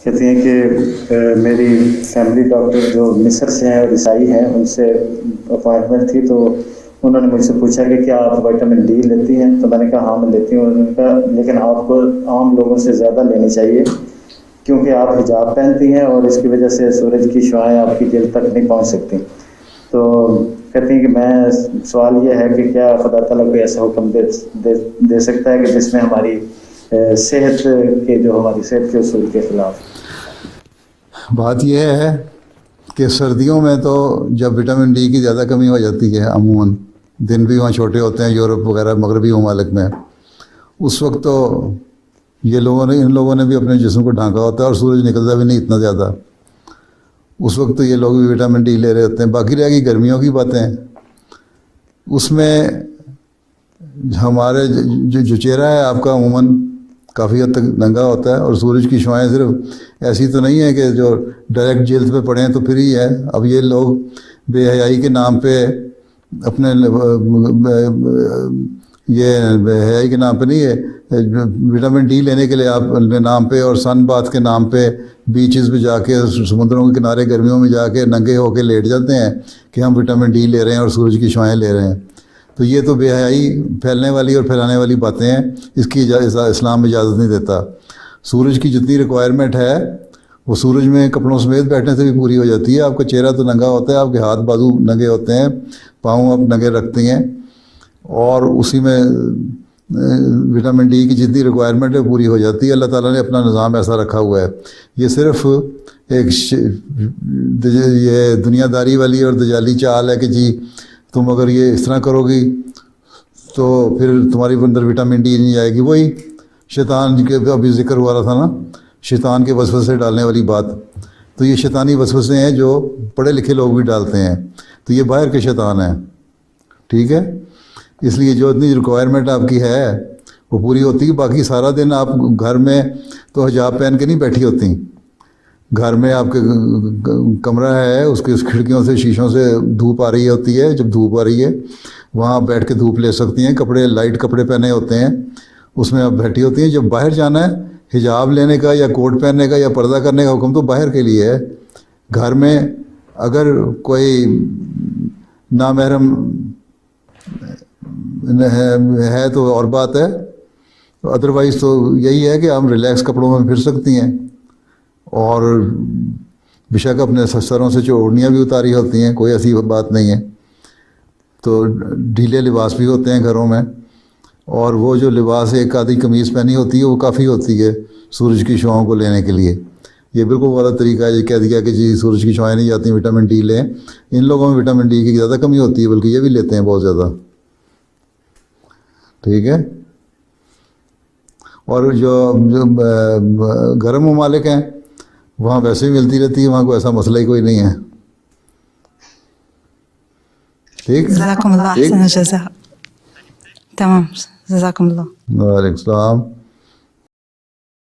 کہتی ہیں کہ میری فیملی ڈاکٹر جو مصر سے ہیں اور عیسائی ہیں، ان سے اپوائنٹمنٹ تھی، تو انہوں نے مجھ سے پوچھا کہ کیا آپ وٹامن ڈی لیتی ہیں؟ تو میں نے کہا ہاں میں لیتی ہوں. انہوں نے کہا لیکن آپ کو عام لوگوں سے زیادہ لینی چاہیے، کیونکہ آپ حجاب پہنتی ہیں اور اس کی وجہ سے سورج کی شعاعیں آپ کی دل تک نہیں پہنچ سکتی. تو کہتی ہیں کہ میں سوال یہ ہے کہ کیا خدا تعالیٰ کوئی ایسا حکم دے سکتا ہے کہ جس میں ہماری صحت کے اصول کے خلاف؟ بات یہ ہے کہ سردیوں میں تو جب وٹامن ڈی کی زیادہ کمی ہو جاتی ہے، عموماً دن بھی وہاں چھوٹے ہوتے ہیں یورپ وغیرہ مغربی ممالک میں، اس وقت تو ان لوگوں نے بھی اپنے جسم کو ڈھانکا ہوتا ہے اور سورج نکلتا بھی نہیں اتنا زیادہ. اس وقت تو یہ لوگ بھی وٹامن ڈی لے رہے ہوتے ہیں. باقی رہ گئی گرمیوں کی باتیں، اس میں ہمارے جو چہرہ ہے آپ کا عموماً کافی حد تک ننگا ہوتا ہے، اور سورج کی شعاعیں صرف ایسی تو نہیں ہے کہ جو ڈائریکٹ جلد پہ پڑیں تو پھر ہی ہے. اب یہ لوگ بے حیائی کے نام پہ اپنے یہ بے حیائی کے نام پہ نہیں ہے، وٹامن ڈی لینے کے لیے آپ نام پہ اور سن باتھ کے نام پہ بیچز پہ جا کے سمندروں کے کنارے گرمیوں میں جا کے ننگے ہو کے لیٹ جاتے ہیں کہ ہم وٹامن ڈی لے رہے ہیں اور سورج کی شعاعیں لے رہے ہیں. تو یہ تو بے حیائی پھیلنے والی اور پھیلانے والی باتیں ہیں، اس کی اسلام اجازت نہیں دیتا. سورج کی جتنی ریکوائرمنٹ ہے وہ سورج میں کپڑوں سمیت بیٹھنے سے بھی پوری ہو جاتی ہے. آپ کا چہرہ تو ننگا ہوتا ہے، آپ کے ہاتھ بازو ننگے ہوتے ہیں، پاؤں آپ ننگے رکھتے ہیں، اور اسی میں وٹامن ڈی کی جتنی ریکوائرمنٹ ہے پوری ہو جاتی ہے. اللہ تعالیٰ نے اپنا نظام ایسا رکھا ہوا ہے. یہ صرف ایک یہ دنیا داری والی اور دجالی چال ہے کہ جی تم اگر یہ اس طرح کرو گی تو پھر تمہاری اندر وٹامن ڈی نہیں آئے گی. وہی شیطان کے ابھی ذکر ہوا رہا تھا نا، شیطان کے وسوسے ڈالنے والی بات. تو یہ شیطانی وسوسے ہیں جو پڑھے لکھے لوگ بھی ڈالتے ہیں، تو یہ باہر کے شیطان ہیں. ٹھیک ہے، اس لیے جو اتنی ریکوائرمنٹ آپ کی ہے وہ پوری ہوتی ہے. باقی سارا دن آپ گھر میں تو حجاب پہن کے نہیں بیٹھی ہوتی. گھر میں آپ کے کمرہ ہے، اس کے کھڑکیوں سے شیشوں سے دھوپ آ رہی ہوتی ہے. جب دھوپ آ رہی ہے وہاں بیٹھ کے دھوپ لے سکتی ہیں. کپڑے لائٹ کپڑے پہنے ہوتے ہیں، اس میں آپ بیٹھی ہوتی ہیں. جب باہر جانا ہے حجاب لینے کا یا کوٹ پہننے کا یا پردہ کرنے کا حکم تو باہر کے لیے ہے. گھر میں اگر کوئی نامحرم ہے تو اور بات ہے، ادروائز تو یہی ہے کہ ہم ریلیکس کپڑوں میں پھر سکتی ہیں، اور بے شک اپنے سروں سے اوڑھنیاں بھی اتاری ہوتی ہیں، کوئی ایسی بات نہیں ہے. تو ڈھیلے لباس بھی ہوتے ہیں گھروں میں، اور وہ جو لباس ایک آدھی قمیض پہنی ہوتی ہے وہ کافی ہوتی ہے سورج کی شعاؤں کو لینے کے لیے. یہ بالکل غلط طریقہ ہے. یہ کہہ دیا کہ جی سورج کی شعاعیں نہیں جاتی وٹامن ڈی لیں. ان لوگوں میں وٹامن ڈی کی زیادہ کمی ہوتی ہے، بلکہ یہ بھی لیتے ہیں بہت زیادہ. ٹھیک ہے، اور جو گرم ممالک ہیں وہاں ویسے ہی ملتی رہتی ہے، وہاں کوئی ایسا مسئلہ ہی کوئی نہیں ہے. ٹھیک، جزاکم اللہ احسن الجزاء. تمام، جزاکم اللہ. وعلیکم السلام.